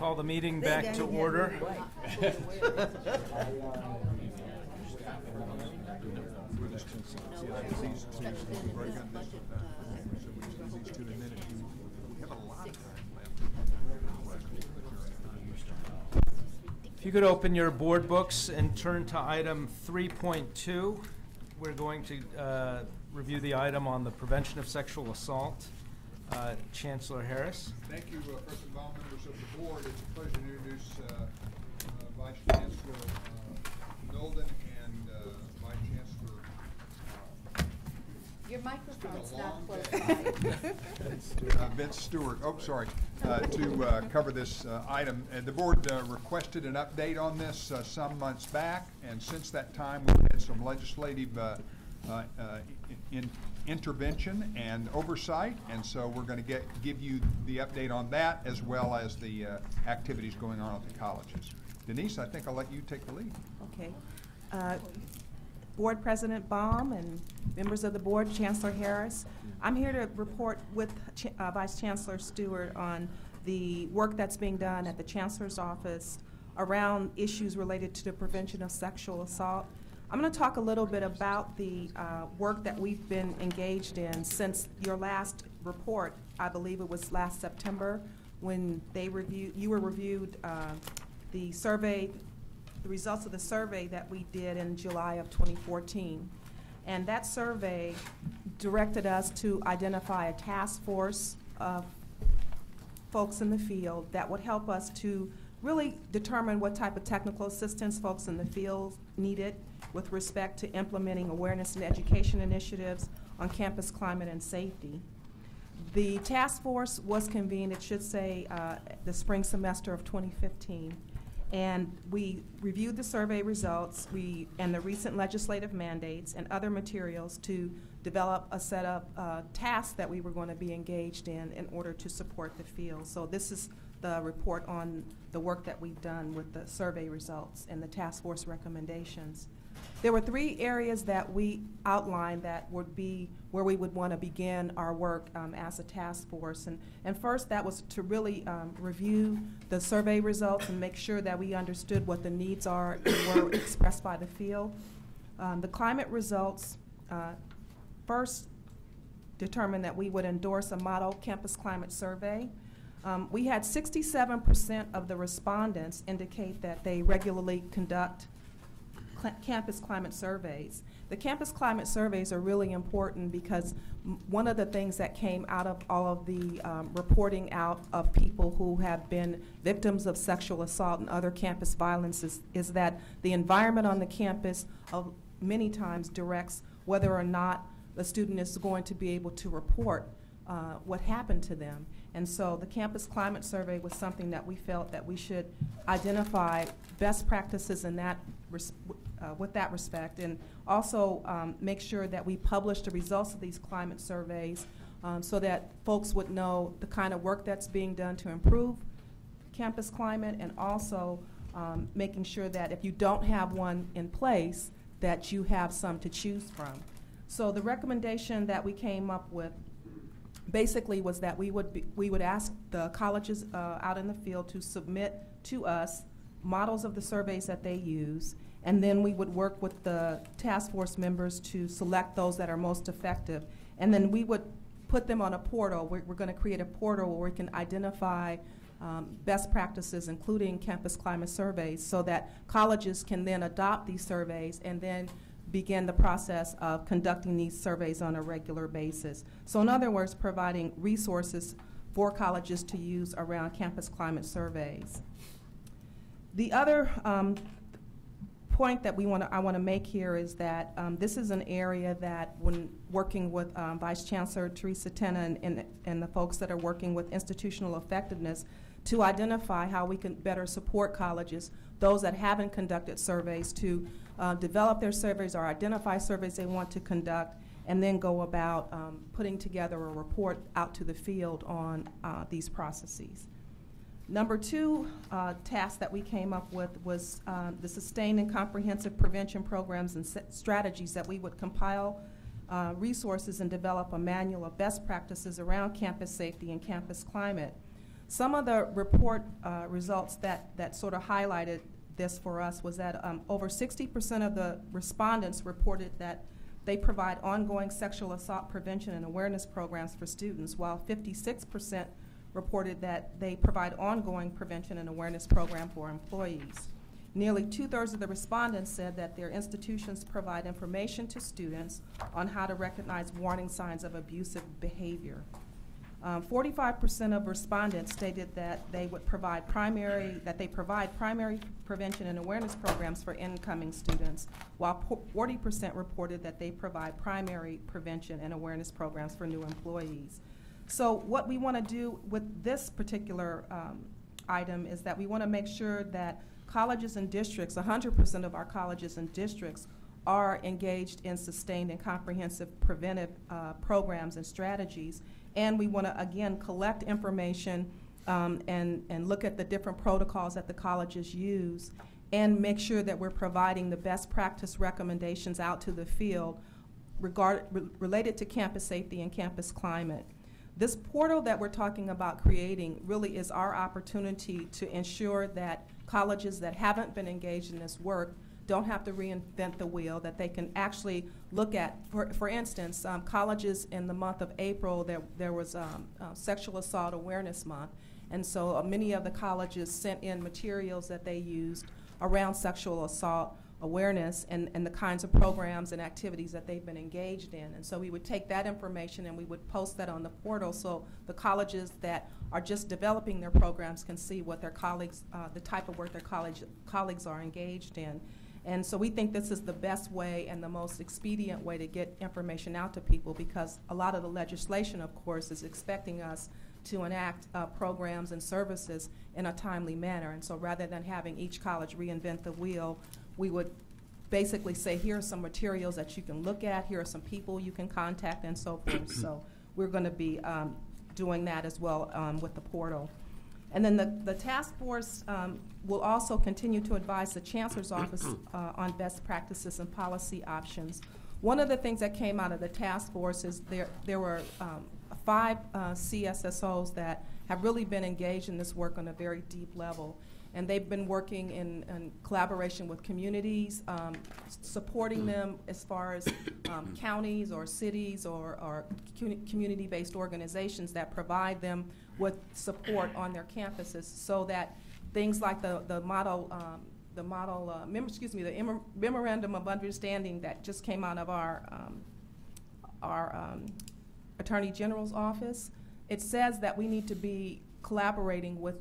Call the meeting back to order. If you could open your board books and turn to item 3.2, we're going to review the item on the prevention of sexual assault. Chancellor Harris. Thank you, President Baum, members of the board. It's a pleasure to introduce Vice Chancellor Nolden and Vice Chancellor. Your microphone's not close. Vince Stewart. Oh, sorry. To cover this item. The board requested an update on this some months back, and since that time we've had some legislative intervention and oversight, and so we're going to give you the update on that as well as the activities going on at the colleges. Denise, I think I'll let you take the lead. Okay. Board President Baum and members of the board, Chancellor Harris, I'm here to report with Vice Chancellor Stewart on the work that's being done at the Chancellor's office around issues related to the prevention of sexual assault. I'm going to talk a little bit about the work that we've been engaged in since your last report. I believe it was last September when you were reviewed the survey, the results of the survey that we did in July of 2014. And that survey directed us to identify a task force of folks in the field that would help us to really determine what type of technical assistance folks in the field needed with respect to implementing awareness and education initiatives on campus climate and safety. The task force was convened, it should say, the spring semester of 2015. And we reviewed the survey results and the recent legislative mandates and other materials to develop a set of tasks that we were going to be engaged in order to support the field. So this is the report on the work that we've done with the survey results and the task force recommendations. There were 3 areas that we outlined that would be where we would want to begin our work as a task force. And first, that was to really review the survey results and make sure that we understood what the needs are and were expressed by the field. The climate results first determined that we would endorse a model campus climate survey. We had 67% of the respondents indicate that they regularly conduct campus climate surveys. The campus climate surveys are really important because one of the things that came out of all of the reporting out of people who have been victims of sexual assault and other campus violences is that the environment on the campus many times directs whether or not the student is going to be able to report what happened to them. And so the campus climate survey was something that we felt that we should identify best practices in that with that respect, and also make sure that we publish the results of these climate surveys so that folks would know the kind of work that's being done to improve campus climate, and also making sure that if you don't have one in place, that you have some to choose from. So the recommendation that we came up with basically was that we would ask the colleges out in the field to submit to us models of the surveys that they use, and then we would work with the task force members to select those that are most effective. And then we would put them on a portal. We're going to create a portal where we can identify best practices, including campus climate surveys, so that colleges can then adopt these surveys and then begin the process of conducting these surveys on a regular basis. So in other words, providing resources for colleges to use around campus climate surveys. The other point that I want to make here is that this is an area that, when working with Vice Chancellor Teresa Tena and the folks that are working with institutional effectiveness, to identify how we can better support colleges, those that haven't conducted surveys, to develop their surveys or identify surveys they want to conduct, and then go about putting together a report out to the field on these processes. Number 2 task that we came up with was the sustained and comprehensive prevention programs and strategies that we would compile resources and develop a manual of best practices around campus safety and campus climate. Some of the report results that sort of highlighted this for us was that over 60% of the respondents reported that they provide ongoing sexual assault prevention and awareness programs for students, while 56% reported that they provide ongoing prevention and awareness program for employees. Nearly 2/3 of the respondents said that their institutions provide information to students on how to recognize warning signs of abusive behavior. 45% of respondents stated that they provide primary prevention and awareness programs for incoming students, while 40% reported that they provide primary prevention and awareness programs for new employees. So what we want to do with this particular item is that we want to make sure that colleges and districts, 100% of our colleges and districts, are engaged in sustained and comprehensive preventive programs and strategies. And we want to, again, collect information and look at the different protocols that the colleges use and make sure that we're providing the best practice recommendations out to the field related to campus safety and campus climate. This portal that we're talking about creating really is our opportunity to ensure that colleges that haven't been engaged in this work don't have to reinvent the wheel, that they can actually look at, for instance, colleges in the month of April, there was Sexual Assault Awareness Month, and so many of the colleges sent in materials that they used around sexual assault awareness and the kinds of programs and activities that they've been engaged in. And so we would take that information and we would post that on the portal so the colleges that are just developing their programs can see what their colleagues, the type of work their colleagues are engaged in. And so we think this is the best way and the most expedient way to get information out to people, because a lot of the legislation, of course, is expecting us to enact programs and services in a timely manner. And so rather than having each college reinvent the wheel, we would basically say, here are some materials that you can look at, here are some people you can contact, and so forth. So we're going to be doing that as well with the portal. And then the task force will also continue to advise the Chancellor's Office on best practices and policy options. One of the things that came out of the task force is there were 5 CSSOs that have really been engaged in this work on a very deep level. And they've been working in collaboration with communities, supporting them as far as counties or cities or community-based organizations that provide them with support on their campuses, so that things like the memorandum of understanding that just came out of our Attorney General's office, it says that we need to be collaborating with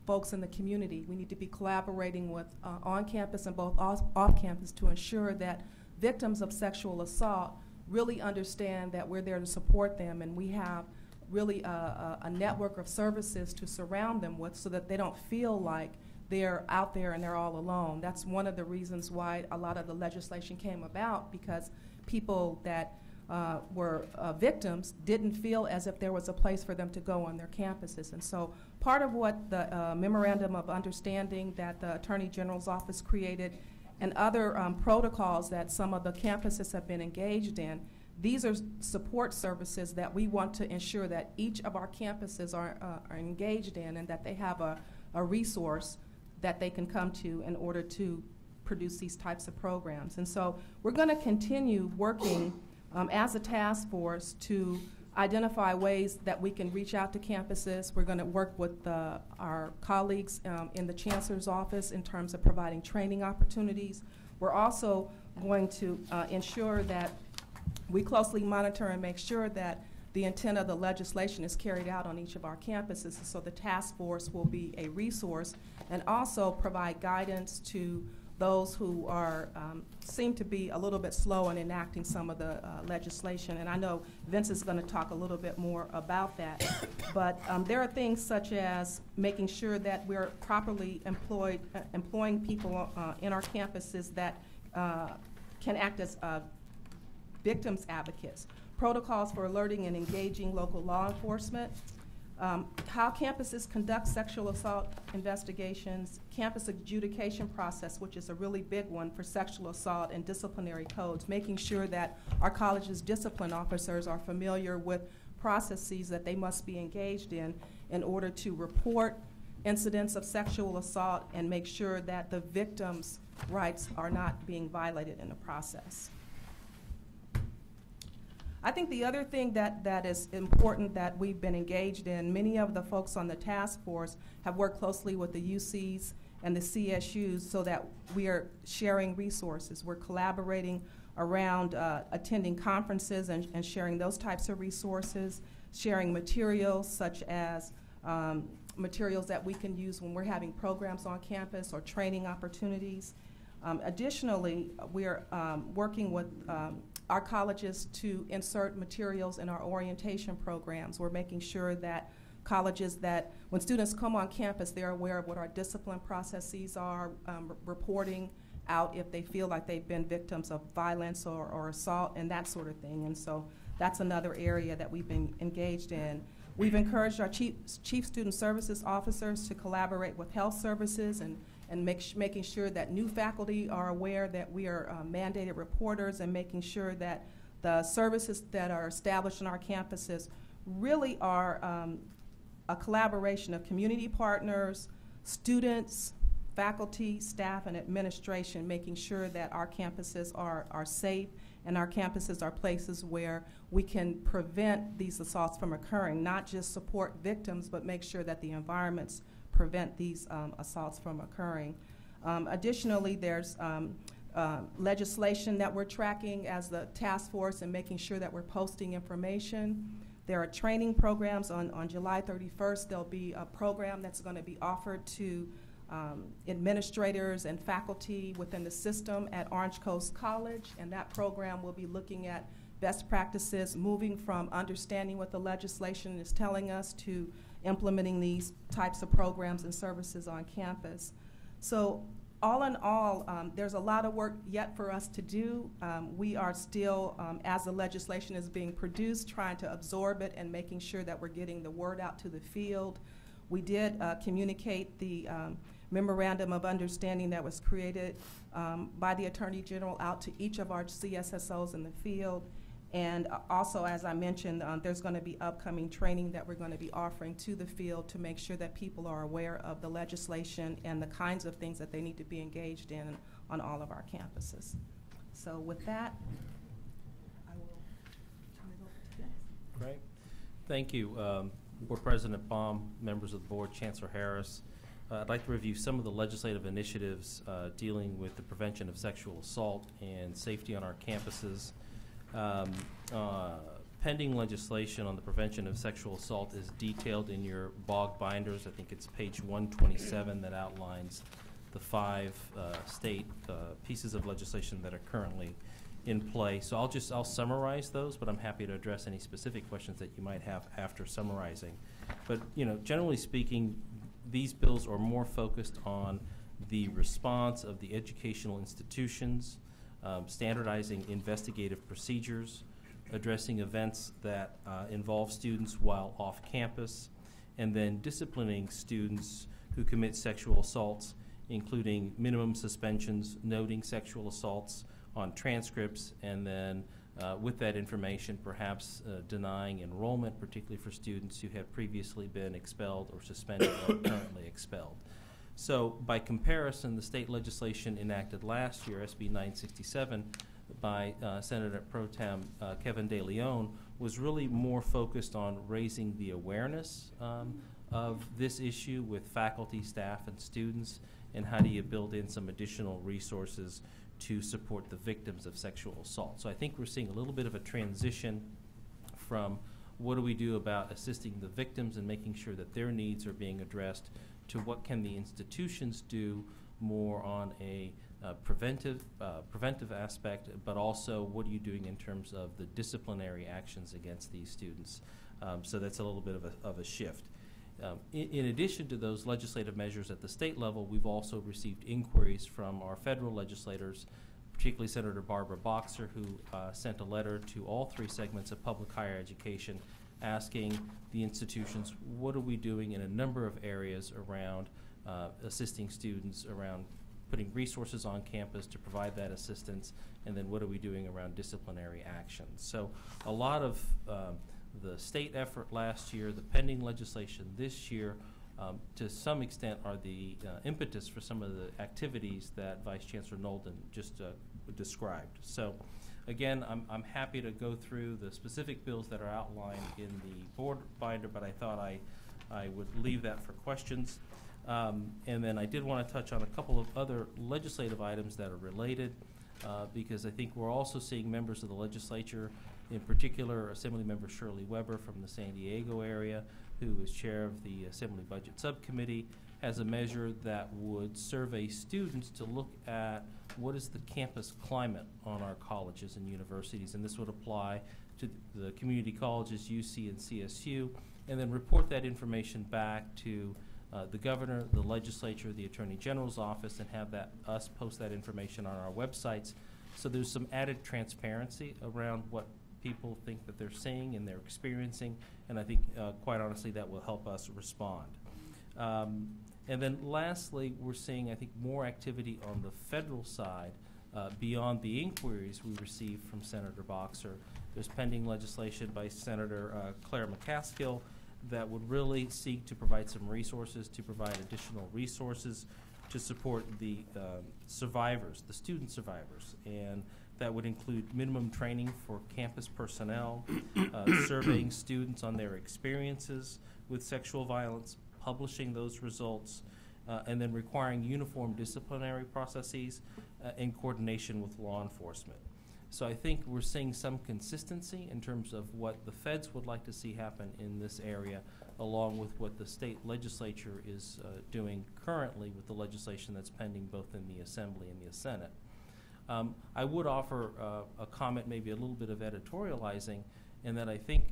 folks in the community. We need to be collaborating with on campus and both off campus to ensure that victims of sexual assault really understand that we're there to support them, and we have really a network of services to surround them with, so that they don't feel like they're out there and they're all alone. That's one of the reasons why a lot of the legislation came about, because people that were victims didn't feel as if there was a place for them to go on their campuses. And so part of what the memorandum of understanding that the Attorney General's office created and other protocols that some of the campuses have been engaged in, these are support services that we want to ensure that each of our campuses are engaged in, and that they have a resource that they can come to in order to produce these types of programs. And so we're going to continue working as a task force to identify ways that we can reach out to campuses. We're going to work with our colleagues in the Chancellor's office in terms of providing training opportunities. We're also going to ensure that we closely monitor and make sure that the intent of the legislation is carried out on each of our campuses. So the task force will be a resource and also provide guidance to those who are seem to be a little bit slow in enacting some of the legislation. And I know Vince is going to talk a little bit more about that. But there are things such as making sure that we're properly employing people in our campuses that can act as victims advocates, protocols for alerting and engaging local law enforcement, how campuses conduct sexual assault investigations, campus adjudication process, which is a really big one for sexual assault, and disciplinary codes, making sure that our college's discipline officers are familiar with processes that they must be engaged in, in order to report incidents of sexual assault and make sure that the victims' rights are not being violated in the process. I think the other thing that is important that we've been engaged in, many of the folks on the task force have worked closely with the UCs and the CSUs so that we are sharing resources. We're collaborating around attending conferences and sharing those types of resources, sharing materials such as materials that we can use when we're having programs on campus or training opportunities. Additionally, we're working with our colleges to insert materials in our orientation programs. We're making sure that colleges that when students come on campus, they're aware of what our discipline processes are, reporting out if they feel like they've been victims of violence or assault and that sort of thing. And so that's another area that we've been engaged in. We've encouraged our chief student services officers to collaborate with health services and making sure that new faculty are aware that we are mandated reporters, and making sure that the services that are established on our campuses really are a collaboration of community partners, students, faculty, staff, and administration, making sure that our campuses are safe and our campuses are places where we can prevent these assaults from occurring, not just support victims, but make sure that the environments prevent these assaults from occurring. Additionally, there's legislation that we're tracking as the task force and making sure that we're posting information. There are training programs. On July 31st, there'll be a program that's going to be offered to administrators and faculty within the system at Orange Coast College, and that program will be looking at best practices, moving from understanding what the legislation is telling us to implementing these types of programs and services on campus. So all in all, there's a lot of work yet for us to do. We are still, as the legislation is being produced, trying to absorb it and making sure that we're getting the word out to the field. We did communicate the memorandum of understanding that was created by the Attorney General out to each of our CSSOs in the field. And also, as I mentioned, there's going to be upcoming training that we're going to be offering to the field to make sure that people are aware of the legislation and the kinds of things that they need to be engaged in on all of our campuses. So with that, I will turn it over to Dennis. Great. Thank you, Board President Baum, members of the board, Chancellor Harris. I'd like to review some of the legislative initiatives dealing with the prevention of sexual assault and safety on our campuses. Pending legislation on the prevention of sexual assault is detailed in your BOG binders. I think it's page 127 that outlines the 5 state pieces of legislation that are currently in play. So I'll summarize those, but I'm happy to address any specific questions that you might have after summarizing. But generally speaking, these bills are more focused on the response of the educational institutions, standardizing investigative procedures, addressing events that involve students while off campus, and then disciplining students who commit sexual assaults, including minimum suspensions, noting sexual assaults on transcripts, and then with that information perhaps denying enrollment, particularly for students who have previously been expelled or suspended or currently expelled. So by comparison, the state legislation enacted last year, SB 967, by Senator Pro Tem Kevin De Leon, was really more focused on raising the awareness of this issue with faculty, staff, and students, and how do you build in some additional resources to support the victims of sexual assault. So I think we're seeing a little bit of a transition from what do we do about assisting the victims and making sure that their needs are being addressed to what can the institutions do more on a preventive aspect, but also what are you doing in terms of the disciplinary actions against these students. So that's a little bit of a shift. In addition to those legislative measures at the state level, we've also received inquiries from our federal legislators, particularly Senator Barbara Boxer, who sent a letter to all 3 segments of public higher education asking the institutions, what are we doing in a number of areas around assisting students, around putting resources on campus to provide that assistance, and then what are we doing around disciplinary actions. So a lot of the state effort last year, the pending legislation this year, to some extent are the impetus for some of the activities that Vice Chancellor Nolden just described. So again, I'm happy to go through the specific bills that are outlined in the board binder, but I thought I would leave that for questions. And then I did want to touch on a couple of other legislative items that are related, because I think we're also seeing members of the legislature, in particular Assemblymember Shirley Weber from the San Diego area, who is chair of the Assembly Budget Subcommittee, has a measure that would survey students to look at what is the campus climate on our colleges and universities, and this would apply to the community colleges, UC and CSU, and then report that information back to the governor, the legislature, the attorney general's office, and have us post that information on our websites. So there's some added transparency around what people think that they're seeing and they're experiencing, and I think quite honestly that will help us respond. And then lastly, we're seeing, I think, more activity on the federal side beyond the inquiries we received from Senator Boxer. There's pending legislation by Senator Claire McCaskill that would really seek to provide some resources, to provide additional resources to support the survivors, the student survivors. And that would include minimum training for campus personnel, surveying students on their experiences with sexual violence, publishing those results, and then requiring uniform disciplinary processes in coordination with law enforcement. So I think we're seeing some consistency in terms of what the feds would like to see happen in this area, along with what the state legislature is doing currently with the legislation that's pending both in the Assembly and the Senate. I would offer a comment, maybe a little bit of editorializing, in that I think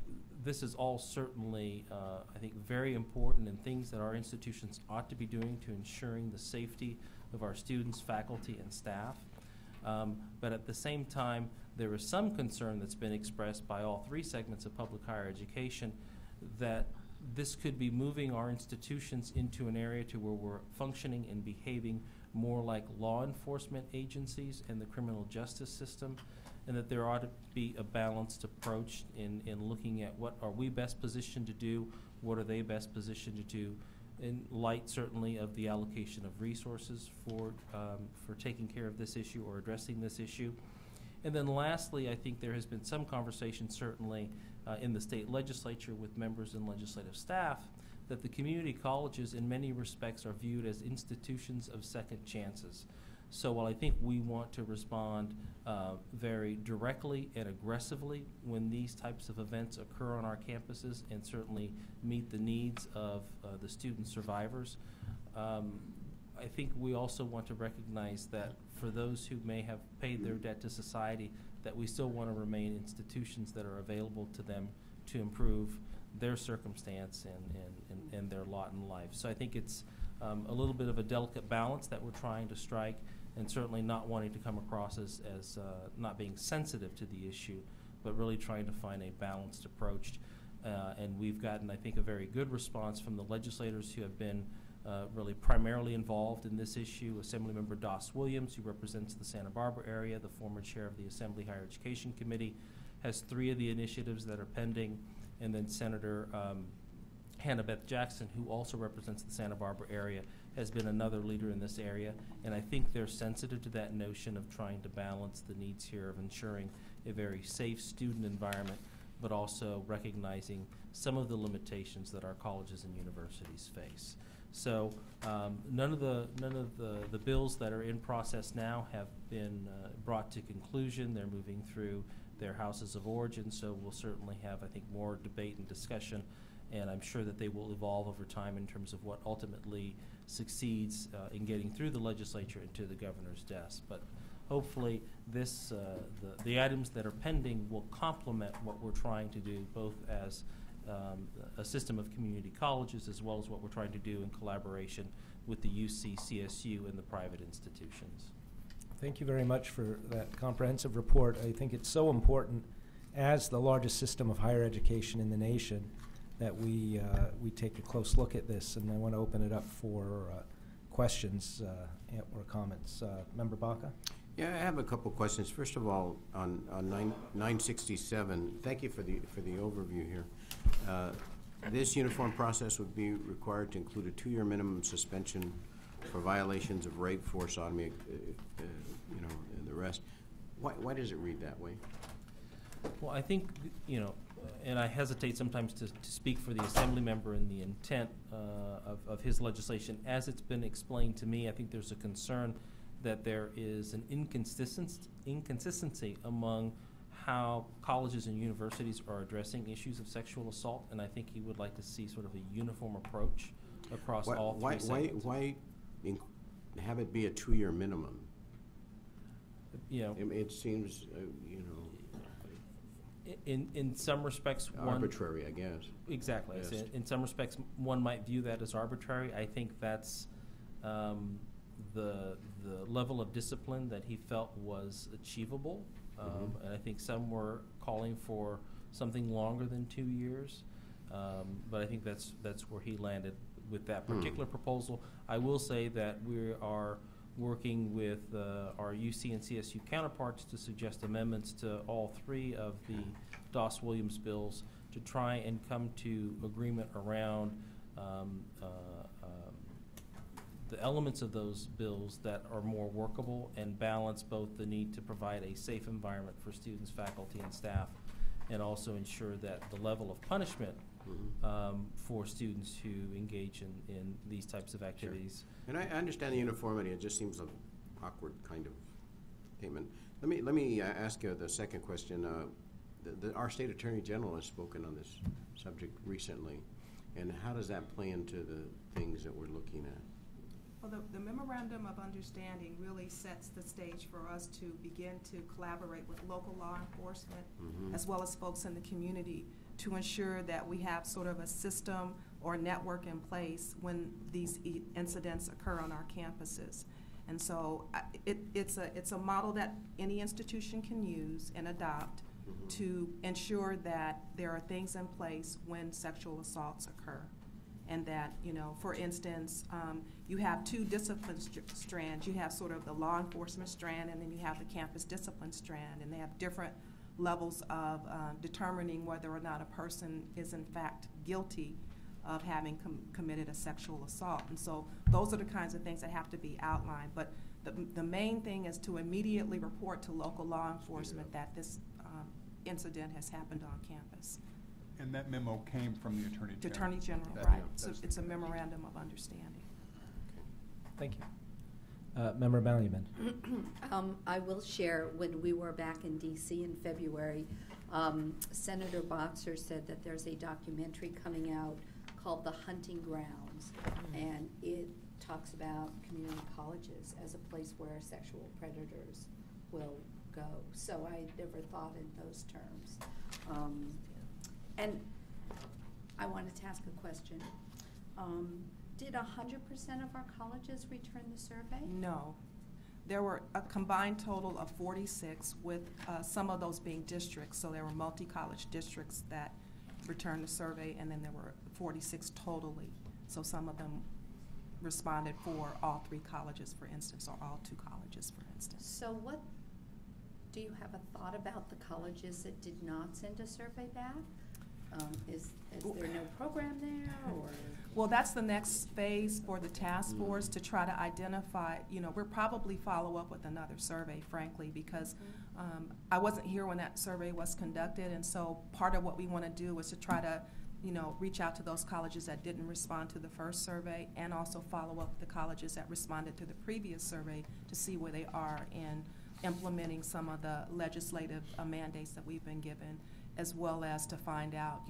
this is all certainly, I think, very important and things that our institutions ought to be doing to ensuring the safety of our students, faculty, and staff. But at the same time, there is some concern that's been expressed by all three segments of public higher education that this could be moving our institutions into an area to where we're functioning and behaving more like law enforcement agencies in the criminal justice system, and that there ought to be a balanced approach in looking at what are we best positioned to do, what are they best positioned to do, in light certainly of the allocation of resources for taking care of this issue or addressing this issue. And then lastly, I think there has been some conversation certainly in the state legislature with members and legislative staff that the community colleges in many respects are viewed as institutions of second chances. So while I think we want to respond very directly and aggressively when these types of events occur on our campuses and certainly meet the needs of the student survivors, I think we also want to recognize that for those who may have paid their debt to society, that we still want to remain institutions that are available to them to improve their circumstance and their lot in life. So I think it's a little bit of a delicate balance that we're trying to strike, and certainly not wanting to come across as not being sensitive to the issue, but really trying to find a balanced approach. And we've gotten, I think, a very good response from the legislators who have been really primarily involved in this issue. Assemblymember Doss Williams, who represents the Santa Barbara area, the former chair of the Assembly Higher Education Committee, has 3 of the initiatives that are pending. And then Senator Hannah Beth Jackson, who also represents the Santa Barbara area, has been another leader in this area. And I think they're sensitive to that notion of trying to balance the needs here of ensuring a very safe student environment, but also recognizing some of the limitations that our colleges and universities face. So none of the bills that are in process now have been brought to conclusion. They're moving through their houses of origin, so we'll certainly have, I think, more debate and discussion, and I'm sure that they will evolve over time in terms of what ultimately succeeds in getting through the legislature and to the governor's desk. But hopefully this, the items that are pending will complement what we're trying to do, both as a system of community colleges as well as what we're trying to do in collaboration with the UC, CSU, and the private institutions. Thank you very much for that comprehensive report. I think it's so important, as the largest system of higher education in the nation, that we take a close look at this, and I want to open it up for questions or comments. Member Baca? Yeah, I have a couple questions. First of all, on 967, thank you for the overview here. This uniform process would be required to include a 2-year minimum suspension for violations of rape, force, sodomy, and the rest. Why does it read that way? Well, I think, and I hesitate sometimes to speak for the assembly member in the intent of his legislation. As it's been explained to me, I think there's a concern that there is an inconsistency among how colleges and universities are addressing issues of sexual assault, and I think he would like to see sort of a uniform approach across all three segments. Why have it be a 2-year minimum? It seems, In some respects, arbitrary, I guess. Exactly. Yes. In some respects, one might view that as arbitrary. I think that's the level of discipline that he felt was achievable. And I think some were calling for something longer than 2 years. But I think that's where he landed with that particular proposal. I will say that we are working with our UC and CSU counterparts to suggest amendments to all 3 of the Doss-Williams bills to try and come to agreement around the elements of those bills that are more workable and balance both the need to provide a safe environment for students, faculty, and staff, and also ensure that the level of punishment for students who engage in these types of activities. Sure. And I understand the uniformity. It just seems an awkward kind of statement. Let me ask you the second question. Our state attorney general has spoken on this subject recently, and how does that play into the things that we're looking at? Well, the memorandum of understanding really sets the stage for us to begin to collaborate with local law enforcement as well as folks in the community to ensure that we have sort of a system or network in place when these incidents occur on our campuses. And so it's a model that any institution can use and adopt to ensure that there are things in place when sexual assaults occur. And that, for instance, you have 2 discipline strands. You have sort of the law enforcement strand, and then you have the campus discipline strand, and they have different levels of determining whether or not a person is in fact guilty of having committed a sexual assault. And so those are the kinds of things that have to be outlined. But the main thing is to immediately report to local law enforcement that this incident has happened on campus. And that memo came from the Attorney General? The Attorney General, That- right. yeah, So that's- it's a memorandum of understanding. Thank you. Member Ballyman. I will share, when we were back in DC in February, Senator Boxer said that there's a documentary coming out called The Hunting Grounds, and it talks about community colleges as a place where sexual predators will go. So I never thought in those terms. And I wanted to ask a question. Did 100% of our colleges return the survey? No. There were a combined total of 46, with some of those being districts. So there were multi-college districts that returned the survey, and then there were 46 totally. So some of them responded for all 3 colleges, for instance, or all 2 colleges, for instance. So what, do you have a thought about the colleges that did not send a survey back? Is there no program there, or? Well, that's the next phase for the task force, to try to identify, we'll probably follow up with another survey, frankly, because I wasn't here when that survey was conducted, and so part of what we want to do is to try to, reach out to those colleges that didn't respond to the first survey, and also follow up with the colleges that responded to the previous survey to see where they are in implementing some of the legislative mandates that we've been given, as well as to find out,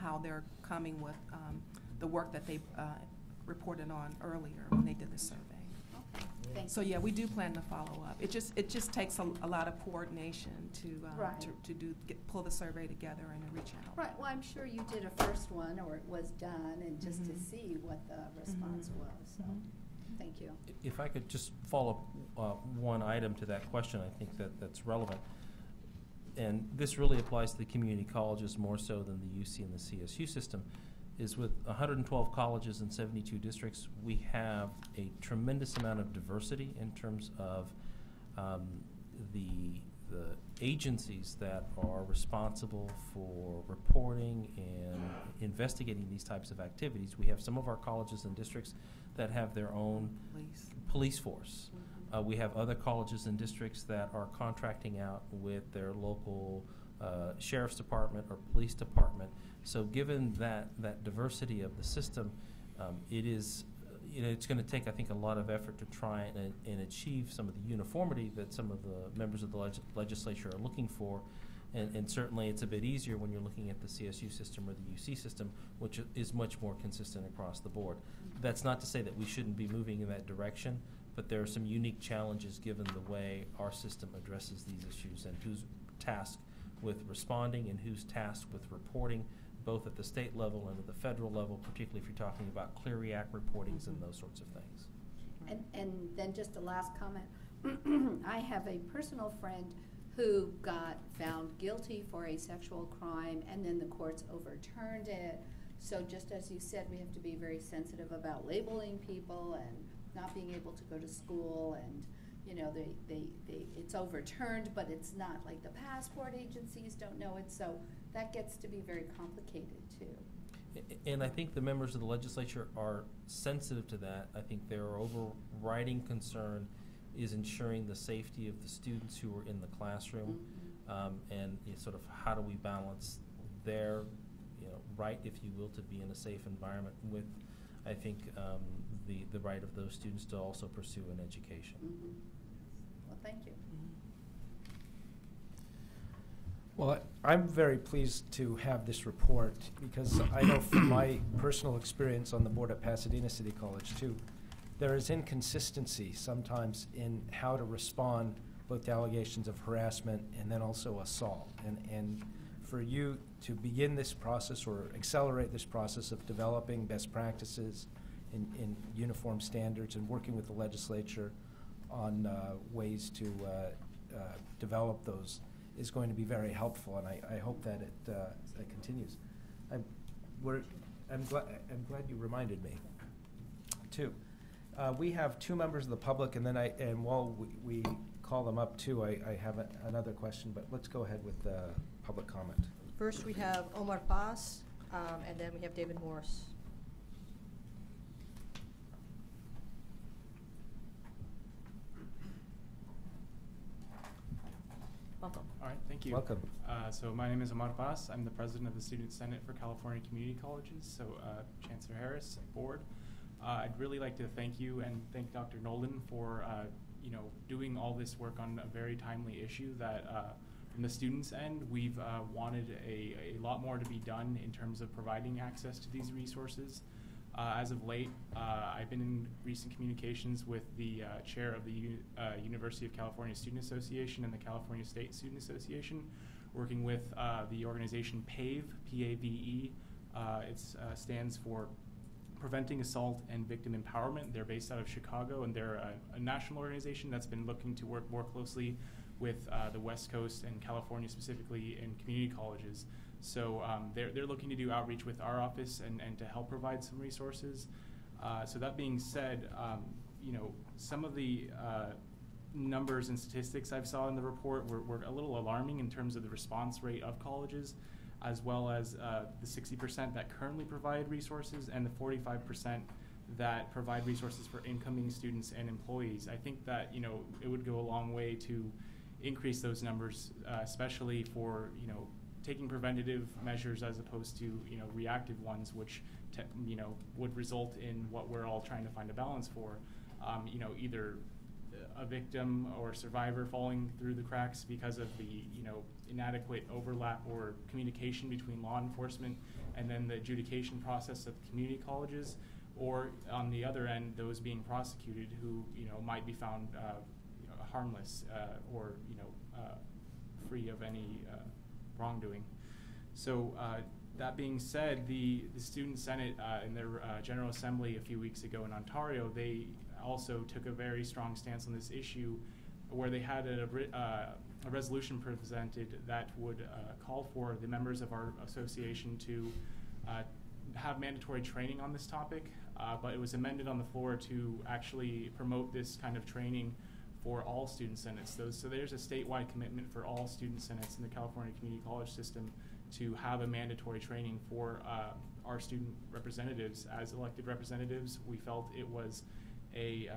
how they're coming with the work that they reported on earlier when they did the survey. Okay, thank So yeah, we do plan to follow up. It just takes a lot of coordination Right. to pull the survey together and to reach out. Right, well, I'm sure you did a first one, or it was done, and just to see what the response was, so, thank you. If I could just follow up one item to that question, I think that's relevant. And this really applies to the community colleges more so than the UC and the CSU system, is with 112 colleges and 72 districts, we have a tremendous amount of diversity in terms of the agencies that are responsible for reporting and investigating these types of activities. We have some of our colleges and districts that have their own police force. We have other colleges and districts that are contracting out with their local sheriff's department or police department. So given that diversity of the system, it is, it's going to take, I think, a lot of effort to try and achieve some of the uniformity that some of the members of the legislature are looking for. And certainly it's a bit easier when you're looking at the CSU system or the UC system, which is much more consistent across the board. That's not to say that we shouldn't be moving in that direction, but there are some unique challenges given the way our system addresses these issues and who's tasked with responding and who's tasked with reporting, both at the state level and at the federal level, particularly if you're talking about Clery Act reportings and those sorts of things. And then just a last comment. I have a personal friend who got found guilty for a sexual crime, and then the courts overturned it. So just as you said, we have to be very sensitive about labeling people and not being able to go to school, and it's overturned, but it's not like the passport agencies don't know it, so that gets to be very complicated too. And I think the members of the legislature are sensitive to that. I think their overriding concern is ensuring the safety of the students who are in the classroom, and sort of how do we balance their right, if you will, to be in a safe environment with, I think, the right of those students to also pursue an education. Well, thank you. Well, I'm very pleased to have this report because I know from my personal experience on the board at Pasadena City College too, there is inconsistency sometimes in how to respond both to allegations of harassment and then also assault. And for you to begin this process or accelerate this process of developing best practices in uniform standards and working with the legislature on ways to develop those is going to be very helpful, and I hope that it continues. I'm glad you reminded me too. We have two members of the public, and then while we call them up too, I have another question, but let's go ahead with public comment. First, we have Omar Paz, and then we have David Morris. Welcome. All right, thank you. Welcome. So my name is Omar Paz. I'm the president of the Student Senate for California Community Colleges, so Chancellor Harris, board. I'd really like to thank you and thank Dr. Nolan for doing all this work on a very timely issue that from the students' end, we've wanted a lot more to be done in terms of providing access to these resources. As of late, I've been in recent communications with the chair of the University of California Student Association and the California State Student Association, working with the organization PAVE, P-A-V-E. It stands for Preventing Assault and Victim Empowerment. They're based out of Chicago, and they're a national organization that's been looking to work more closely with the West Coast and California specifically in community colleges. So they're looking to do outreach with our office and to help provide some resources. So that being said, some of the numbers and statistics I've saw in the report were a little alarming in terms of the response rate of colleges, as well as the 60% that currently provide resources and the 45% that provide resources for incoming students and employees. I think that it would go a long way to increase those numbers, especially for taking preventative measures as opposed to reactive ones, which would result in what we're all trying to find a balance for. Either a victim or survivor falling through the cracks because of the inadequate overlap or communication between law enforcement and then the adjudication process of community colleges, or on the other end, those being prosecuted who might be found harmless or free of any wrongdoing. So that being said, the Student Senate in their General Assembly a few weeks ago in Ontario, they also took a very strong stance on this issue, where they had a resolution presented that would call for the members of our association to have mandatory training on this topic, but it was amended on the floor to actually promote this kind of training for all student senates. So there's a statewide commitment for all student senates in the California Community College system to have a mandatory training for our student representatives. As elected representatives, we felt it was a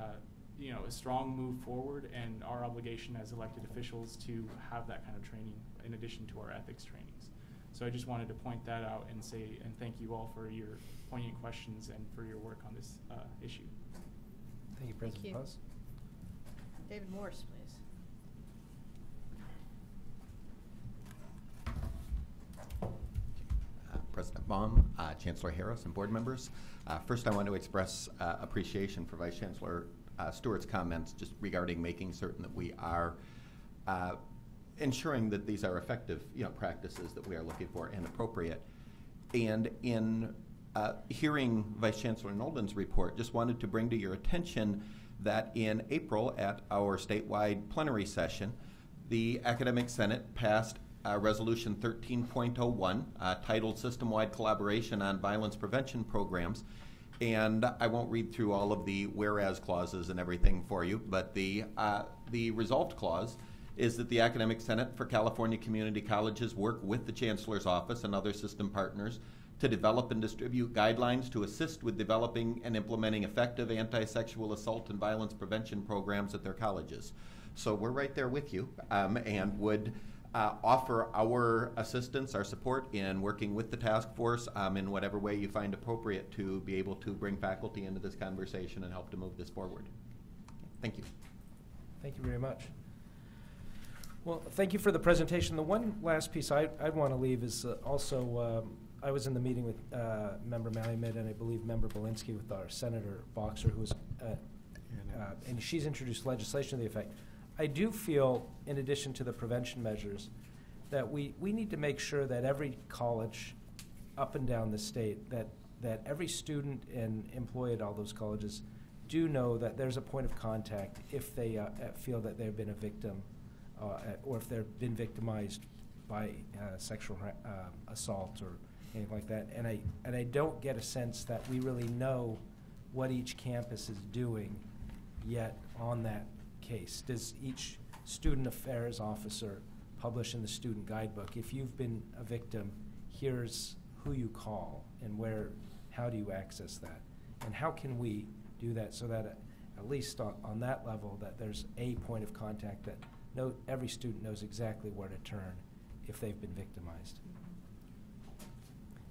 strong move forward, and our obligation as elected officials to have that kind of training in addition to our ethics trainings. So I just wanted to point that out and say, and thank you all for your poignant questions and for your work on this issue. Thank you, President you. Buzz. David Morse, please. President Baum, Chancellor Harris, and board members. First, I want to express appreciation for Vice Chancellor Stewart's comments just regarding making certain that we are ensuring that these are effective, practices that we are looking for and appropriate. And in hearing Vice Chancellor Nolan's report, just wanted to bring to your attention that in April at our statewide plenary session, the Academic Senate passed Resolution 13.01, titled System-Wide Collaboration on Violence Prevention Programs. And I won't read through all of the whereas clauses and everything for you, but the resolved clause is that the Academic Senate for California Community Colleges work with the Chancellor's Office and other system partners to develop and distribute guidelines to assist with developing and implementing effective anti-sexual assault and violence prevention programs at their colleges. So we're right there with you, and would offer our assistance, our support in working with the task force in whatever way you find appropriate to be able to bring faculty into this conversation and help to move this forward. Thank you. Thank you very much. Well, thank you for the presentation. The one last piece I'd want to leave is also, I was in the meeting with Member Malamud and I believe Member Belinsky with our Senator Boxer, who was, and she's introduced legislation to the effect. I do feel, in addition to the prevention measures, that we need to make sure that every college up and down the state, that every student and employee at all those colleges do know that there's a point of contact if they feel that they've been a victim or if they've been victimized by sexual assault or anything like that. And I don't get a sense that we really know what each campus is doing yet on that case. Does each student affairs officer publish in the student guidebook, if you've been a victim, here's who you call and how do you access that? And how can we do that so that at least on that level that there's a point of contact that every student knows exactly where to turn if they've been victimized?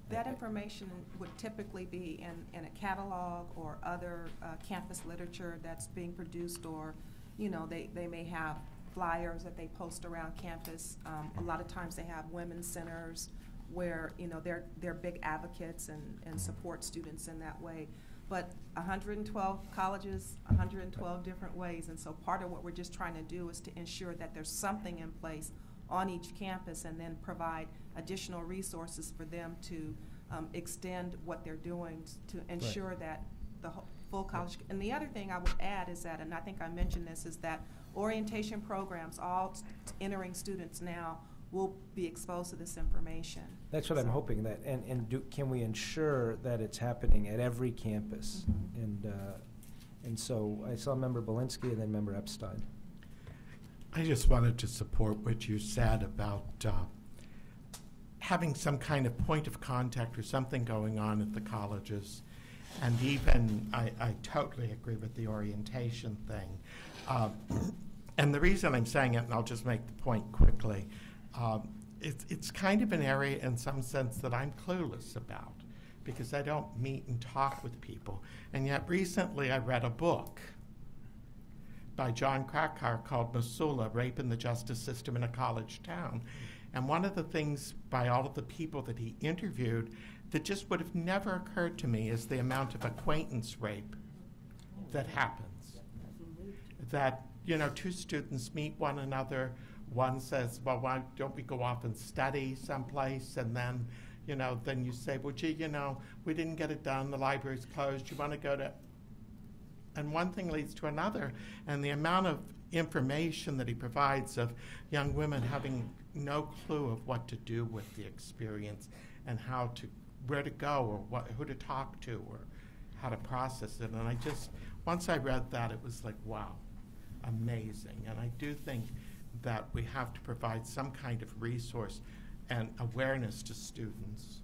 That information would typically be in a catalog or other campus literature that's being produced, or they may have flyers that they post around campus. A lot of times they have women's centers where they're big advocates and support students in that way. But 112 colleges, 112 different ways, and so part of what we're just trying to do is to ensure that there's something in place on each campus and then provide additional resources for them to extend what they're doing to ensure that the full college. And the other thing I would add is that, and I think I mentioned this, is that orientation programs, all entering students now will be exposed to this information. That's what I'm hoping, that, can we ensure that it's happening at every campus? Mm-hmm. And so I saw Member Belinsky and then Member Epstein. I just wanted to support what you said about having some kind of point of contact or something going on at the colleges. And even, I totally agree with the orientation thing. And the reason I'm saying it, and I'll just make the point quickly, it's kind of an area in some sense that I'm clueless about because I don't meet and talk with people. And yet recently I read a book by John Krakauer called Missoula, Rape in the Justice System in a College Town. And one of the things by all of the people that he interviewed that just would have never occurred to me is the amount of acquaintance rape that happens. That, two students meet one another, one says, well, why don't we go off and study someplace? And then, then you say, well, gee, we didn't get it done, the library's closed, you want to go to, and one thing leads to another. And the amount of information that he provides of young women having no clue of what to do with the experience and where to go or who to talk to or how to process it. And once I read that, it was like, wow. amazing. And I do think that we have to provide some kind of resource and awareness to students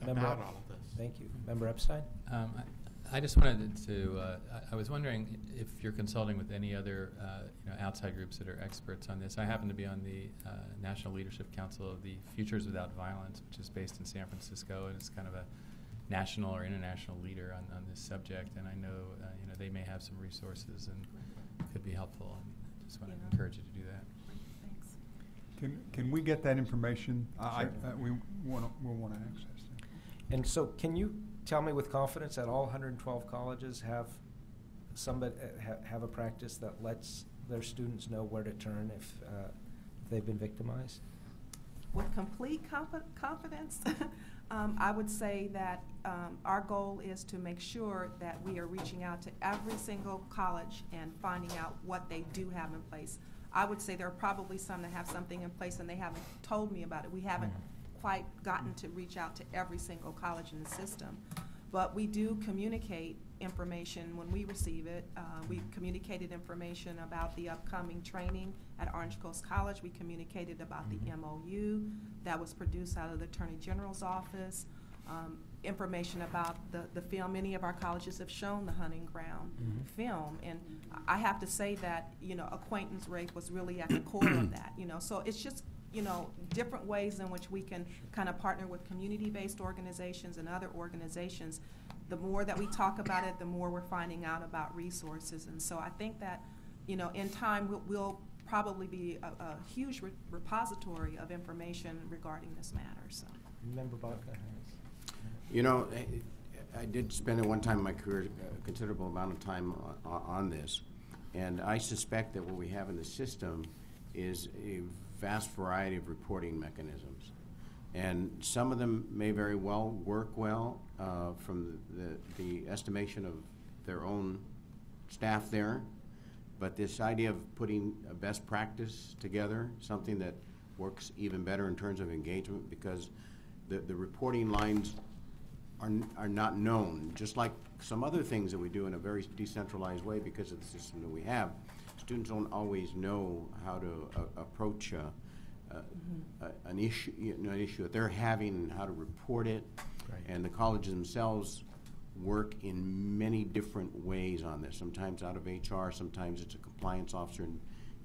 Member about Ep- all of this. Thank you. Member Epstein? I just wanted to, I was wondering if you're consulting with any other outside groups that are experts on this. I happen to be on the National Leadership Council of the Futures Without Violence, which is based in San Francisco, and it's kind of a national or international leader on this subject. And I know they may have some resources and could be helpful. And just want to encourage you to do that. Thanks. Can we get that information? Sure. We'll want to access that. And so can you tell me with confidence that all 112 colleges have somebody, have a practice that lets their students know where to turn if they've been victimized? With complete confidence, I would say that our goal is to make sure that we are reaching out to every single college and finding out what they do have in place. I would say there are probably some that have something in place and they haven't told me about it. We haven't quite gotten to reach out to every single college in the system. But we do communicate information when we receive it. We communicated information about the upcoming training at Orange Coast College. We communicated about the MOU that was produced out of the Attorney General's office. Information about the film. Many of our colleges have shown the Hunting Ground film. And I have to say that, acquaintance rape was really at the core of that. So it's just, different ways in which we can kind of partner with community-based organizations and other organizations. The more that we talk about it, the more we're finding out about resources. And so I think that, in time, we'll probably be a huge repository of information regarding this matter. So. Member Baca? I did spend at one time in my career a considerable amount of time on this, and I suspect that what we have in the system is a vast variety of reporting mechanisms. And some of them may very well work well from the estimation of their own staff there, but this idea of putting a best practice together, something that works even better in terms of engagement, because the reporting lines are not known, just like some other things that we do in a very decentralized way because of the system that we have. Students don't always know how to approach an issue, an issue that they're having, and how to report it. Right. And the colleges themselves work in many different ways on this. Sometimes out of HR, sometimes it's a compliance officer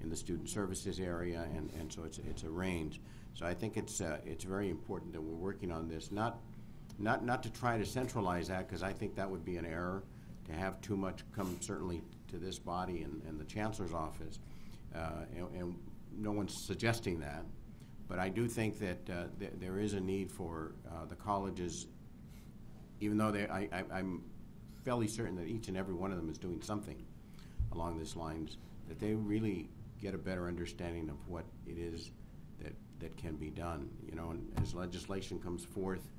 in the student services area, and so it's a range. So I think it's very important that we're working on this, not to try to centralize that, because I think that would be an error, to have too much come certainly to this body and the chancellor's office, and no one's suggesting that. But I do think that there is a need for the colleges, even though I'm fairly certain that each and every one of them is doing something along these lines, that they really get a better understanding of what it is that can be done. And as legislation comes forth,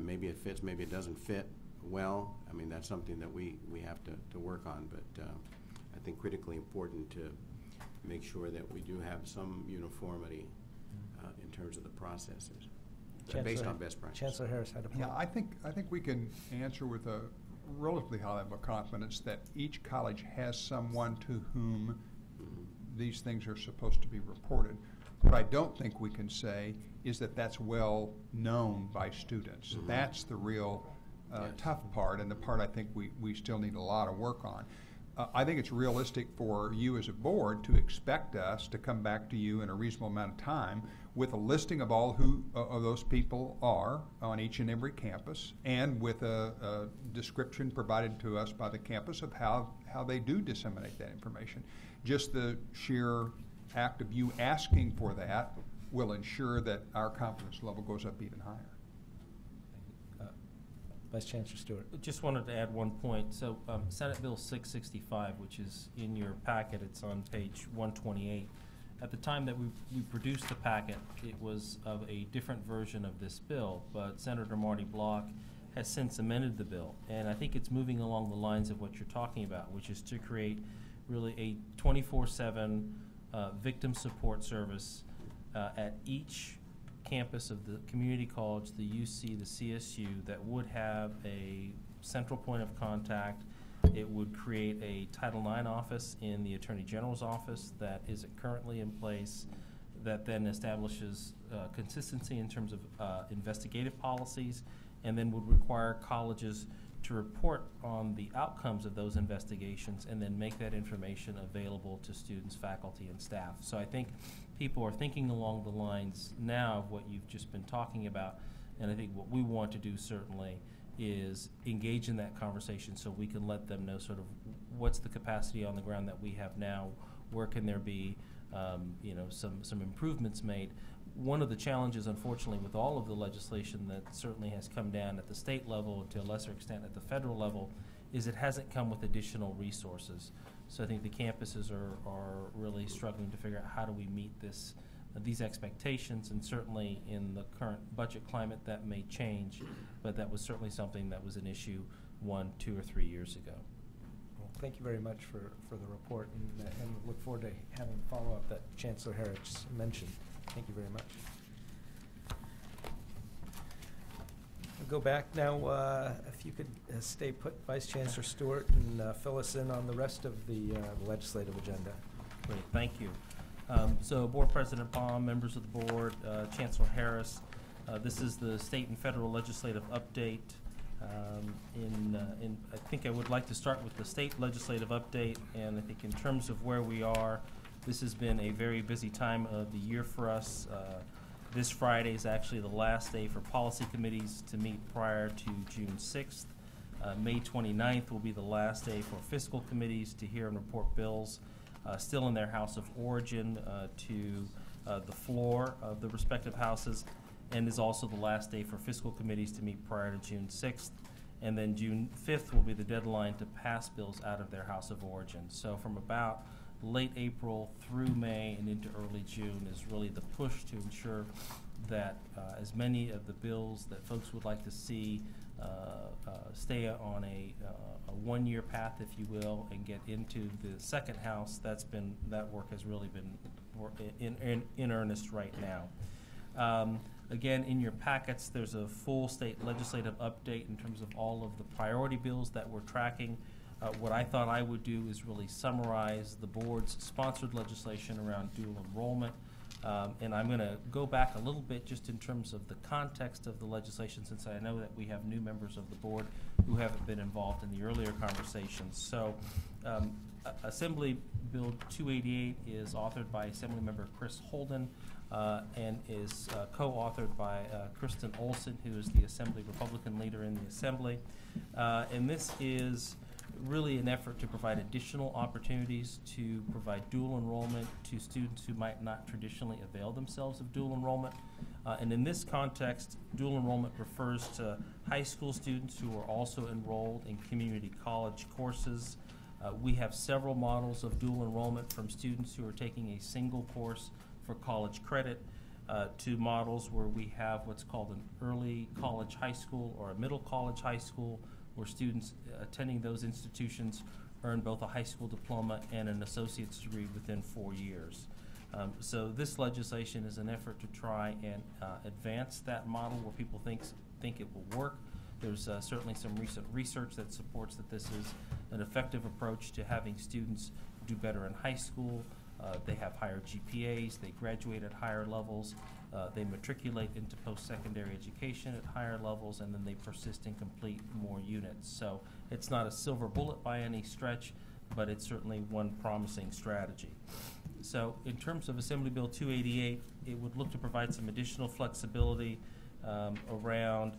maybe it fits, maybe it doesn't fit well. I mean, that's something that we have to work on, but I think critically important to make sure that we do have some uniformity in terms of the processes based on best practice. Chancellor Harris had a point. Yeah, I think we can answer with a relatively high level of confidence that each college has someone to whom these things are supposed to be reported. What I don't think we can say is that that's well known by students. That's the real tough part, and the part I think we still need a lot of work on. I think it's realistic for you as a board to expect us to come back to you in a reasonable amount of time with a listing of all who of those people are on each and every campus, and with a description provided to us by the campus of how they do disseminate that information. Just the sheer act of you asking for that will ensure that our confidence level goes up even higher. Vice Chancellor Stewart. Just wanted to add one point. So Senate Bill 665, which is in your packet, it's on page 128. At the time that we produced the packet, it was of a different version of this bill, but Senator Marty Block has since amended the bill. And I think it's moving along the lines of what you're talking about, which is to create really a 24/7 victim support service at each campus of the community college, the UC, the CSU, that would have a central point of contact It would create a Title IX office in the Attorney General's office that isn't currently in place, that then establishes consistency in terms of investigative policies, and then would require colleges to report on the outcomes of those investigations and then make that information available to students, faculty, and staff. So I think people are thinking along the lines now of what you've just been talking about, and I think what we want to do certainly is engage in that conversation so we can let them know sort of what's the capacity on the ground that we have now, where can there be some improvements made. One of the challenges, unfortunately, with all of the legislation that certainly has come down at the state level and to a lesser extent at the federal level is it hasn't come with additional resources. So I think the campuses are really struggling to figure out how do we meet these expectations, and certainly in the current budget climate that may change, but that was certainly something that was an issue 1, 2, or 3 years ago. Well, thank you very much for the report, and look forward to having the follow-up that Chancellor Harris mentioned. Thank you very much. We'll go back now, if you could stay put, Vice Chancellor Stewart, and fill us in on the rest of the legislative agenda. Great, thank you. So Board President Baum, members of the board, Chancellor Harris, this is the state and federal legislative update. I think I would like to start with the state legislative update, and I think in terms of where we are, this has been a very busy time of the year for us. This Friday is actually the last day for policy committees to meet prior to June 6th. May 29th will be the last day for fiscal committees to hear and report bills still in their house of origin to the floor of the respective houses, and is also the last day for fiscal committees to meet prior to June 6th. And then June 5th will be the deadline to pass bills out of their house of origin. So from about late April through May and into early June is really the push to ensure that as many of the bills that folks would like to see stay on a one-year path, if you will, and get into the second house. That work has really been in earnest right now. Again, in your packets, there's a full state legislative update in terms of all of the priority bills that we're tracking. What I thought I would do is really summarize the board's sponsored legislation around dual enrollment. And I'm going to go back a little bit just in terms of the context of the legislation, since I know that we have new members of the board who haven't been involved in the earlier conversations. So Assembly Bill 288 is authored by Assemblymember Chris Holden and is co-authored by Kristen Olson, who is the Assembly Republican leader in the Assembly. And this is really an effort to provide additional opportunities to provide dual enrollment to students who might not traditionally avail themselves of dual enrollment. And in this context, dual enrollment refers to high school students who are also enrolled in community college courses. We have several models of dual enrollment, from students who are taking a single course for college credit to models where we have what's called an early college high school or a middle college high school, where students attending those institutions earn both a high school diploma and an associate's degree within 4 years. So this legislation is an effort to try and advance that model where people think it will work. There's certainly some recent research that supports that this is an effective approach to having students do better in high school. They have higher GPAs, they graduate at higher levels, they matriculate into post-secondary education at higher levels, and then they persist and complete more units. So it's not a silver bullet by any stretch, but it's certainly one promising strategy. So in terms of Assembly Bill 288, it would look to provide some additional flexibility around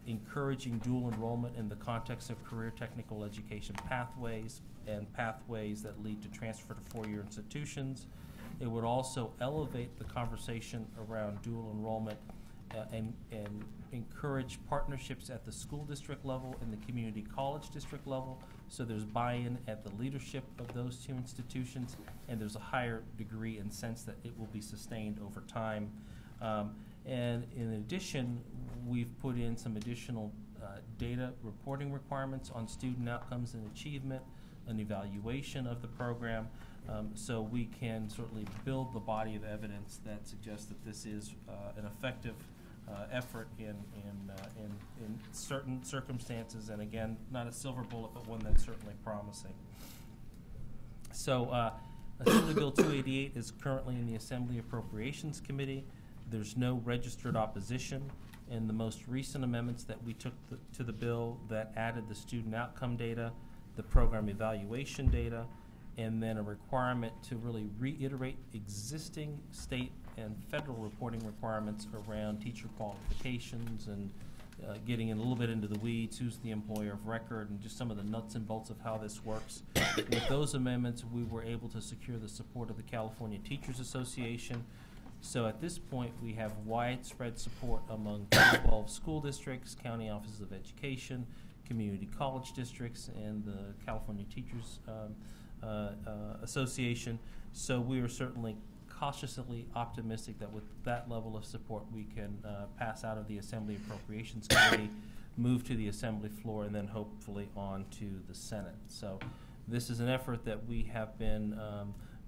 encouraging dual enrollment in the context of career technical education pathways and pathways that lead to transfer to four-year institutions. It would also elevate the conversation around dual enrollment and encourage partnerships at the school district level and the community college district level, so there's buy-in at the leadership of those two institutions, and there's a higher degree and sense that it will be sustained over time. And in addition, we've put in some additional data reporting requirements on student outcomes and achievement, an evaluation of the program, so we can certainly build the body of evidence that suggests that this is an effective effort in certain circumstances, and again, not a silver bullet, but one that's certainly promising. So Assembly Bill 288 is currently in the Assembly Appropriations Committee. There's no registered opposition, and the most recent amendments that we took to the bill that added the student outcome data, the program evaluation data, and then a requirement to really reiterate existing state and federal reporting requirements around teacher qualifications and getting in a little bit into the weeds, who's the employer of record, and just some of the nuts and bolts of how this works. With those amendments, we were able to secure the support of the California Teachers Association. So at this point, we have widespread support among 12 school districts, county offices of education, community college districts, and the California Teachers Association. So we are certainly cautiously optimistic that with that level of support, we can pass out of the Assembly Appropriations Committee, move to the Assembly floor, and then hopefully on to the Senate. So this is an effort that we have been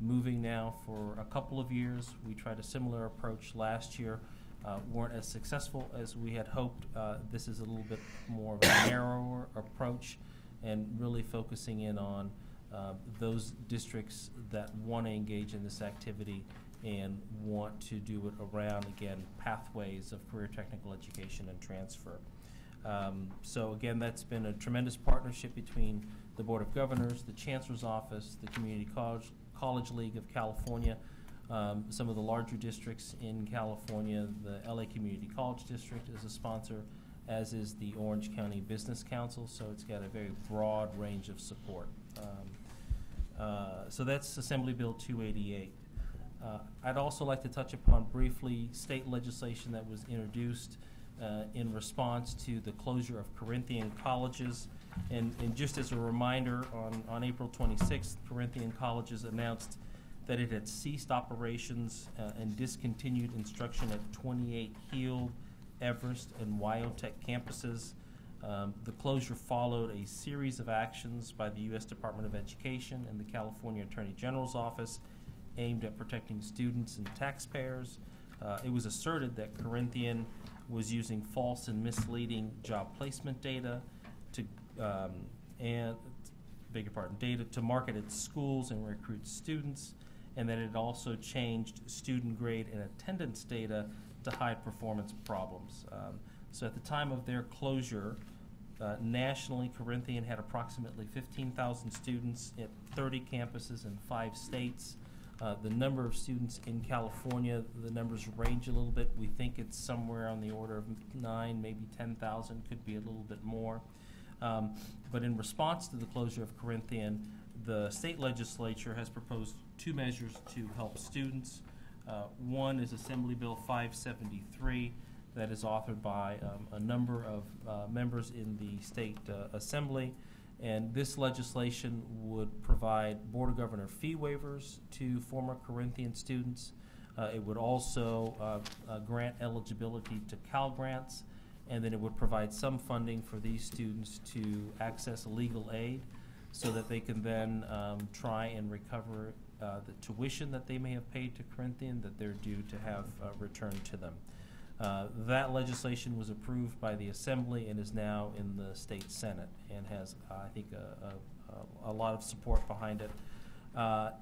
moving now for a couple of years. We tried a similar approach last year, weren't as successful as we had hoped. This is a little bit more of a narrower approach and really focusing in on those districts that want to engage in this activity and want to do it around, again, pathways of career technical education and transfer. So again, that's been a tremendous partnership between the Board of Governors, the Chancellor's Office, the Community College League of California, some of the larger districts in California. The LA Community College District is a sponsor, as is the Orange County Business Council, so it's got a very broad range of support. So that's Assembly Bill 288. I'd also like to touch upon briefly state legislation that was introduced in response to the closure of Corinthian colleges. And just as a reminder, on April 26th, Corinthian colleges announced that it had ceased operations and discontinued instruction at 28 Heald, Everest, and Wyotech campuses. The closure followed a series of actions by the U.S. Department of Education and the California Attorney General's Office aimed at protecting students and taxpayers. It was asserted that Corinthian was using false and misleading job placement data to data to market its schools and recruit students, and that it also changed student grade and attendance data to hide performance problems. So at the time of their closure, nationally, Corinthian had approximately 15,000 students at 30 campuses in 5 states. The number of students in California, the numbers range a little bit. We think it's somewhere on the order of 9, maybe 10,000, could be a little bit more. But in response to the closure of Corinthian, the state legislature has proposed 2 measures to help students. One is Assembly Bill 573 that is authored by a number of members in the state assembly. And this legislation would provide Board of Governor fee waivers to former Corinthian students. It would also grant eligibility to Cal Grants, and then it would provide some funding for these students to access legal aid so that they can then try and recover the tuition that they may have paid to Corinthian that they're due to have returned to them. That legislation was approved by the Assembly and is now in the state Senate and has, I think, a lot of support behind it.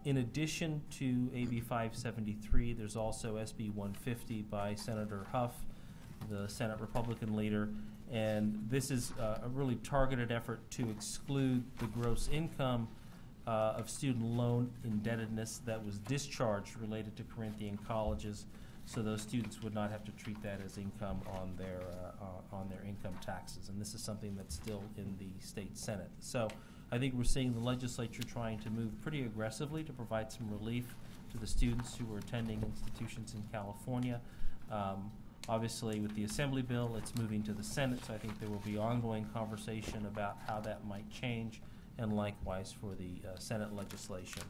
In addition to AB 573, there's also SB 150 by Senator Huff, the Senate Republican leader, and this is a really targeted effort to exclude the gross income of student loan indebtedness that was discharged related to Corinthian colleges, so those students would not have to treat that as income on their income taxes. And this is something that's still in the state Senate. So I think we're seeing the legislature trying to move pretty aggressively to provide some relief to the students who are attending institutions in California. Obviously, with the Assembly bill, it's moving to the Senate, so I think there will be ongoing conversation about how that might change, and likewise for the Senate legislation.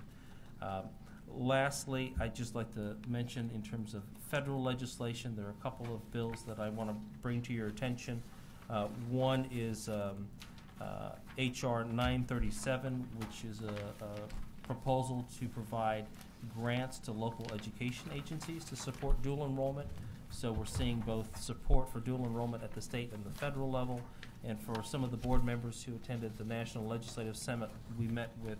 Lastly, I'd just like to mention in terms of federal legislation, there are a couple of bills that I want to bring to your attention. One is H.R. 937, which is a proposal to provide grants to local education agencies to support dual enrollment. So we're seeing both support for dual enrollment at the state and the federal level. And for some of the board members who attended the National Legislative Summit, we met with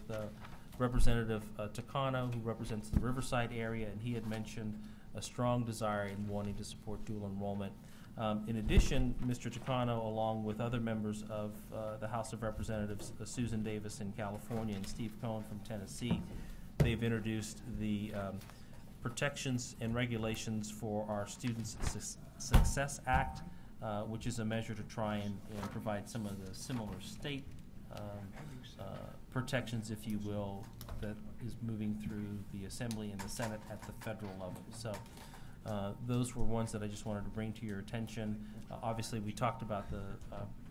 Representative Takano, who represents the Riverside area, and he had mentioned a strong desire in wanting to support dual enrollment. In addition, Mr. Takano, along with other members of the House of Representatives, Susan Davis in California and Steve Cohen from Tennessee, they've introduced the Protections and Regulations for our Students Success Act, which is a measure to try and provide some of the similar state protections, if you will, that is moving through the Assembly and the Senate at the federal level. So those were ones that I just wanted to bring to your attention. Obviously, we talked about the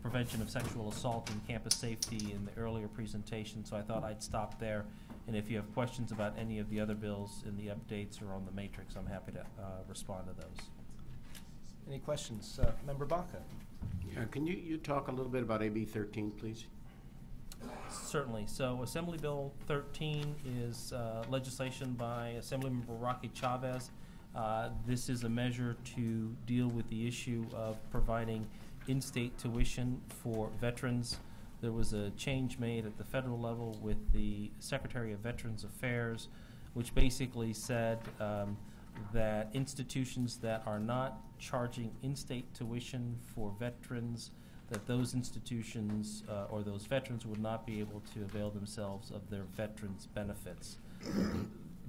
prevention of sexual assault and campus safety in the earlier presentation, so I thought I'd stop there. And if you have questions about any of the other bills in the updates or on the matrix, I'm happy to respond to those. Any questions? Member Baca? Can you talk a little bit about AB 13, please? Certainly. So Assembly Bill 13 is legislation by Assemblymember Rocky Chavez. This is a measure to deal with the issue of providing in-state tuition for veterans. There was a change made at the federal level with the Secretary of Veterans Affairs, which basically said that institutions that are not charging in-state tuition for veterans, that those institutions or those veterans would not be able to avail themselves of their veterans' benefits.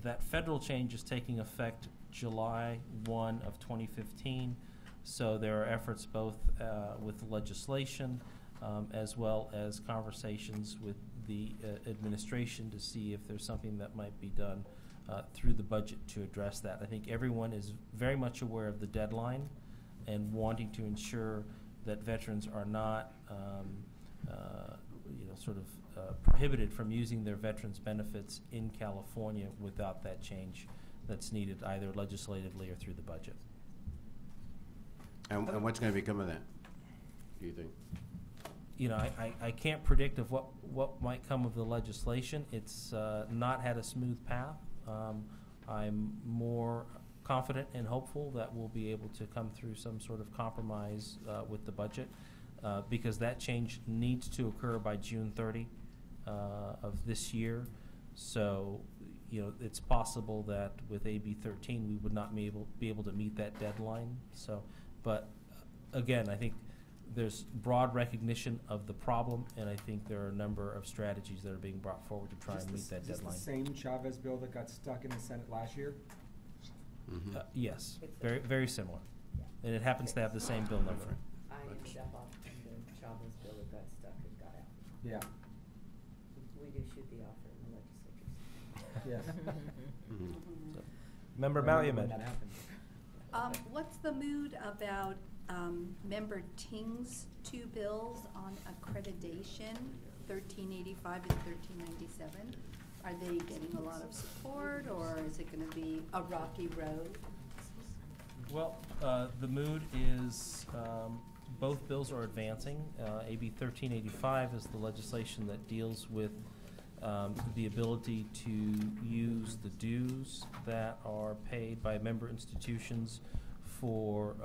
That federal change is taking effect July 1 of 2015, so there are efforts both with legislation as well as conversations with the administration to see if there's something that might be done through the budget to address that. I think everyone is very much aware of the deadline and wanting to ensure that veterans are not prohibited from using their veterans benefits in California without that change that's needed either legislatively or through the budget. And what's going to become of that, do you think? You know, I can't predict of what might come of the legislation. It's not had a smooth path. I'm more confident and hopeful that we'll be able to come through some sort of compromise with the budget because that change needs to occur by June 30 of this year. So, you know, it's possible that with AB 13 we would not be able to meet that deadline. So, but again, I think there's broad recognition of the problem, and I think there are a number of strategies that are being brought forward to try and meet that deadline. Is this the same Chavez bill that got stuck in the Senate last year? Mm-hmm. Yes, very, very similar. And it happens to have the same bill number. I ended up on the Chavez bill that got stuck and got out. Yeah. We do shoot the offer in the legislature. Yes. So, Member When Malumed. that happened. What's the mood about Member Ting's two bills on accreditation, 1385 and 1397? Are they getting a lot of support, or is it going to be a rocky road? Well, the mood is both bills are advancing. AB 1385 is the legislation that deals with the ability to use the dues that are paid by member institutions for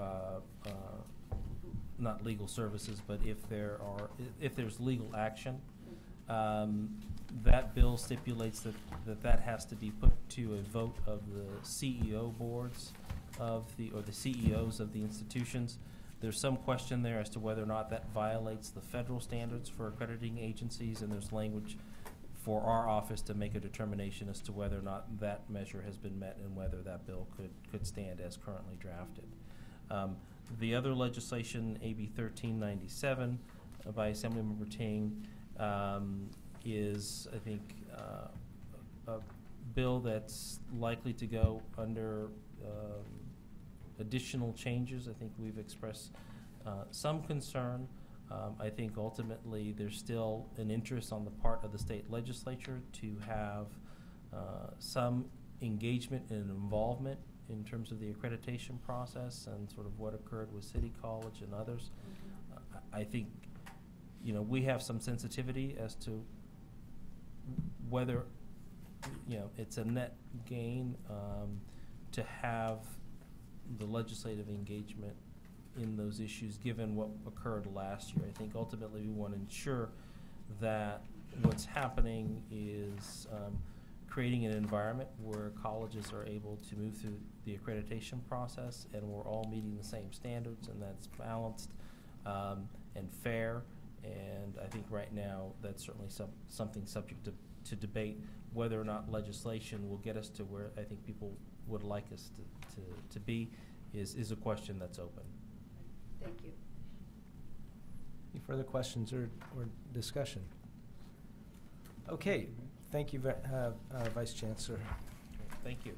not legal services, but if there's legal action. That bill stipulates that has to be put to a vote of the CEO boards or the CEOs of the institutions. There's some question there as to whether or not that violates the federal standards for accrediting agencies, and there's language for our office to make a determination as to whether or not that measure has been met and whether that bill could stand as currently drafted. The other legislation, AB 1397 by Assemblymember Ting, is, I think, a bill that's likely to go under additional changes. I think we've expressed some concern. I think ultimately there's still an interest on the part of the state legislature to have some engagement and involvement in terms of the accreditation process and sort of what occurred with City College and others. I think, you know, we have some sensitivity as to whether, you know, it's a net gain to have the legislative engagement in those issues, given what occurred last year. I think ultimately we want to ensure that what's happening is creating an environment where colleges are able to move through the accreditation process, and we're all meeting the same standards, and that's balanced and fair. And I think right now that's certainly something subject to debate. Whether or not legislation will get us to where I think people would like us to be is a question that's open. Thank you. Any further questions or discussion? Okay, thank you, Vice Chancellor. Thank you.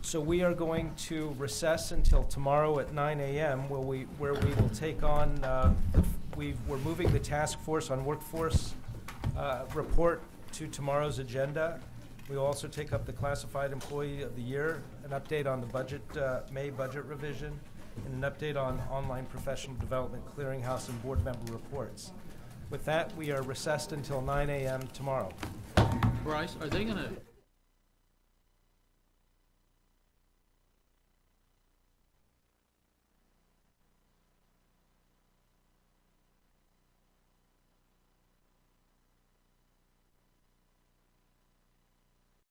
So we are going to recess until tomorrow at 9 a.m. where we will take on, we're moving the task force on workforce report to tomorrow's agenda. We'll also take up the classified employee of the year, an update on the budget, May budget revision, and an update on online professional development clearinghouse and board member reports. With that, we are recessed until 9 a.m. tomorrow. Bryce, are they going to